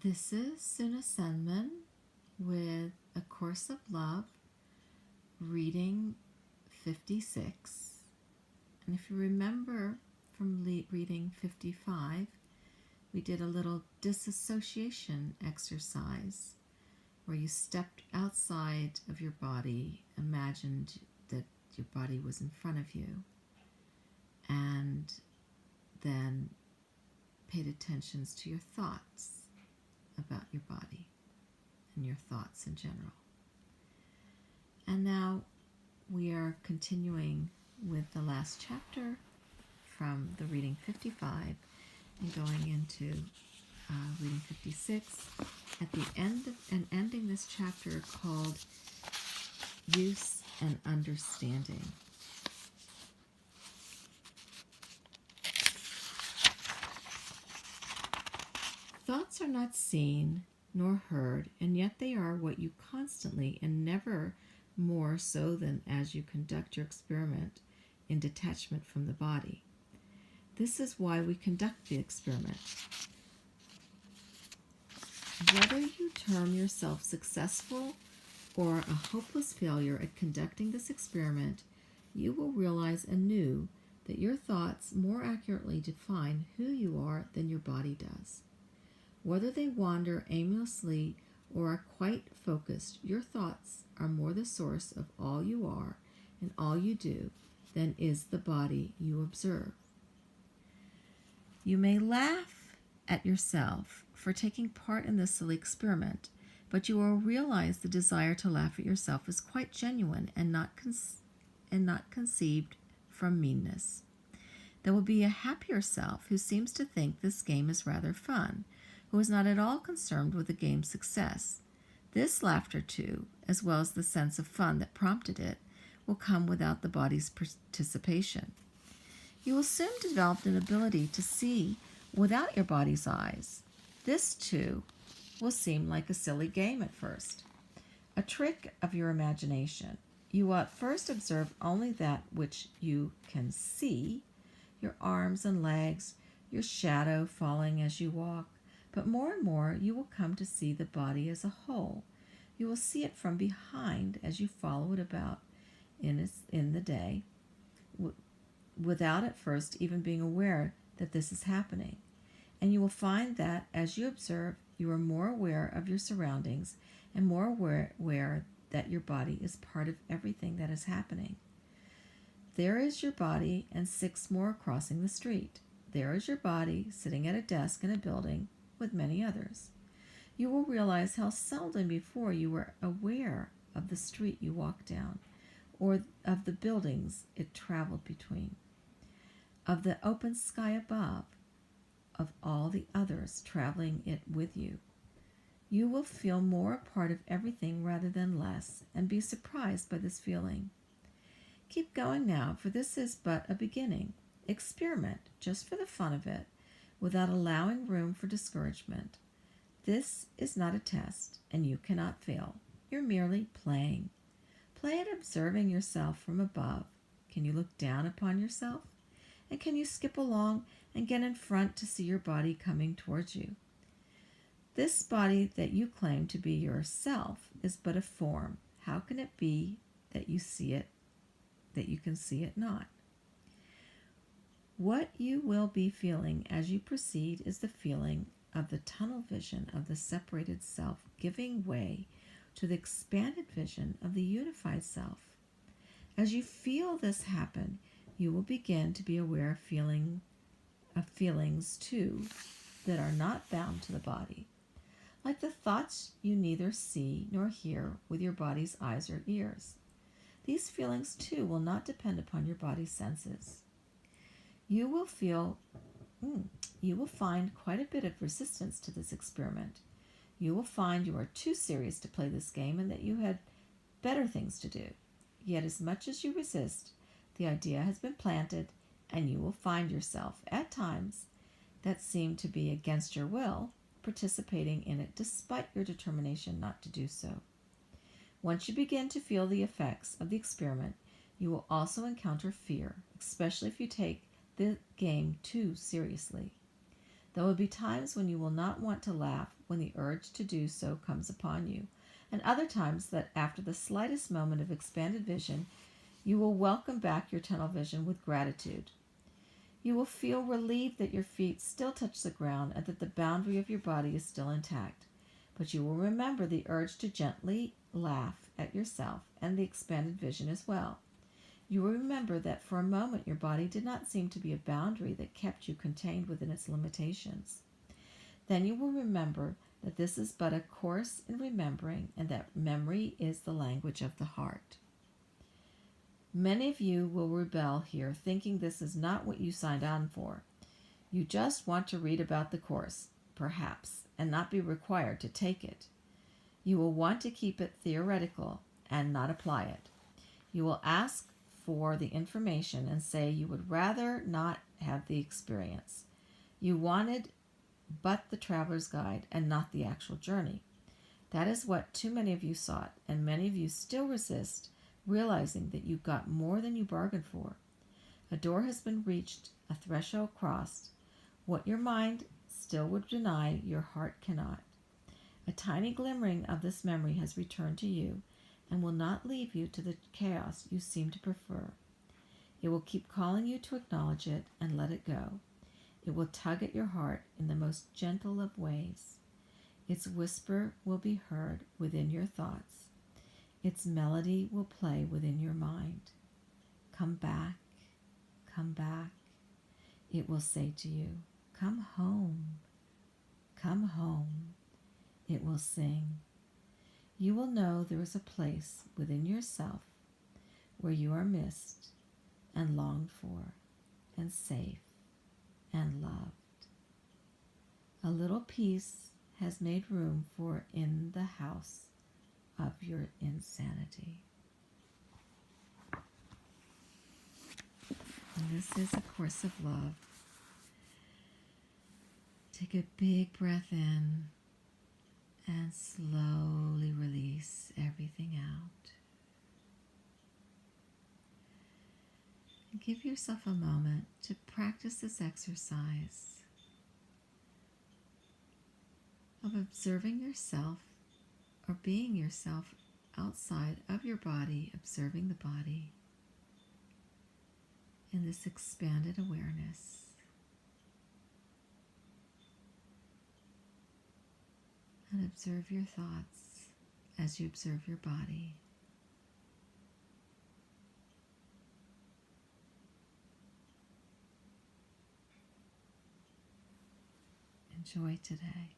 This is Suna Senman with A Course of Love, reading 56. And if you remember from reading 55, we did a little disassociation exercise where you stepped outside of your body, imagined that your body was in front of you, and then paid attention to your thoughts about your body and your thoughts in general. And now we are continuing with the last chapter from the reading 55 and going into reading 56 at the end of, and ending this chapter called Use and Understanding. Thoughts are not seen nor heard, and yet they are what you constantly, and never more so than as you conduct your experiment in detachment from the body. This is why we conduct the experiment. Whether you term yourself successful or a hopeless failure at conducting this experiment, you will realize anew that your thoughts more accurately define who you are than your body does. Whether they wander aimlessly or are quite focused, your thoughts are more the source of all you are and all you do than is the body you observe. You may laugh at yourself for taking part in this silly experiment, but you will realize the desire to laugh at yourself is quite genuine and not conceived from meanness. There will be a happier self who seems to think this game is rather fun, who is not at all concerned with the game's success. This laughter, too, as well as the sense of fun that prompted it, will come without the body's participation. You will soon develop an ability to see without your body's eyes. This, too, will seem like a silly game at first, a trick of your imagination. You will at first observe only that which you can see, your arms and legs, your shadow falling as you walk, but more and more you will come to see the body as a whole. You will see it from behind as you follow it about in the day, without at first even being aware that this is happening. And you will find that as you observe, you are more aware of your surroundings and more aware that your body is part of everything that is happening. There is your body and 6 more crossing the street. There is your body sitting at a desk in a building with many others. You will realize how seldom before you were aware of the street you walked down, or of the buildings it traveled between, of the open sky above, of all the others traveling it with you. You will feel more a part of everything rather than less, and be surprised by this feeling. Keep going now, for this is but a beginning. Experiment, just for the fun of it, without allowing room for discouragement. This is not a test, and you cannot fail. You're merely playing. Play at observing yourself from above. Can you look down upon yourself? And can you skip along and get in front to see your body coming towards you? This body that you claim to be yourself is but a form. How can it be that you see it, that you can see it not? What you will be feeling as you proceed is the feeling of the tunnel vision of the separated self giving way to the expanded vision of the unified self. As you feel this happen, you will begin to be aware of feelings too that are not bound to the body, like the thoughts you neither see nor hear with your body's eyes or ears. These feelings too will not depend upon your body's senses. You will find quite a bit of resistance to this experiment. You will find you are too serious to play this game and that you had better things to do. Yet as much as you resist, the idea has been planted, and you will find yourself, at times that seem to be against your will, participating in it despite your determination not to do so. Once you begin to feel the effects of the experiment, you will also encounter fear, especially if you take the game too seriously. There will be times when you will not want to laugh when the urge to do so comes upon you, and other times that after the slightest moment of expanded vision, you will welcome back your tunnel vision with gratitude. You will feel relieved that your feet still touch the ground and that the boundary of your body is still intact, but you will remember the urge to gently laugh at yourself and the expanded vision as well. You will remember that for a moment your body did not seem to be a boundary that kept you contained within its limitations. Then you will remember that this is but a course in remembering and that memory is the language of the heart. Many of you will rebel here, thinking this is not what you signed on for. You just want to read about the course, perhaps, and not be required to take it. You will want to keep it theoretical and not apply it. You will ask for the information and say you would rather not have the experience. You wanted but the traveler's guide and not the actual journey. That is what too many of you sought, and many of you still resist, realizing that you got more than you bargained for. A door has been reached, a threshold crossed. What your mind still would deny, your heart cannot. A tiny glimmering of this memory has returned to you and will not leave you to the chaos you seem to prefer. It will keep calling you to acknowledge it and let it go. It will tug at your heart in the most gentle of ways. Its whisper will be heard within your thoughts. Its melody will play within your mind. Come back, come back. It will say to you, come home, come home. It will sing. You will know there is a place within yourself where you are missed and longed for and safe and loved. A little peace has made room for in the house of your insanity. And this is a course of love. Take a big breath in and slowly release everything out. And give yourself a moment to practice this exercise of observing yourself or being yourself outside of your body, observing the body in this expanded awareness. And observe your thoughts as you observe your body. Enjoy today.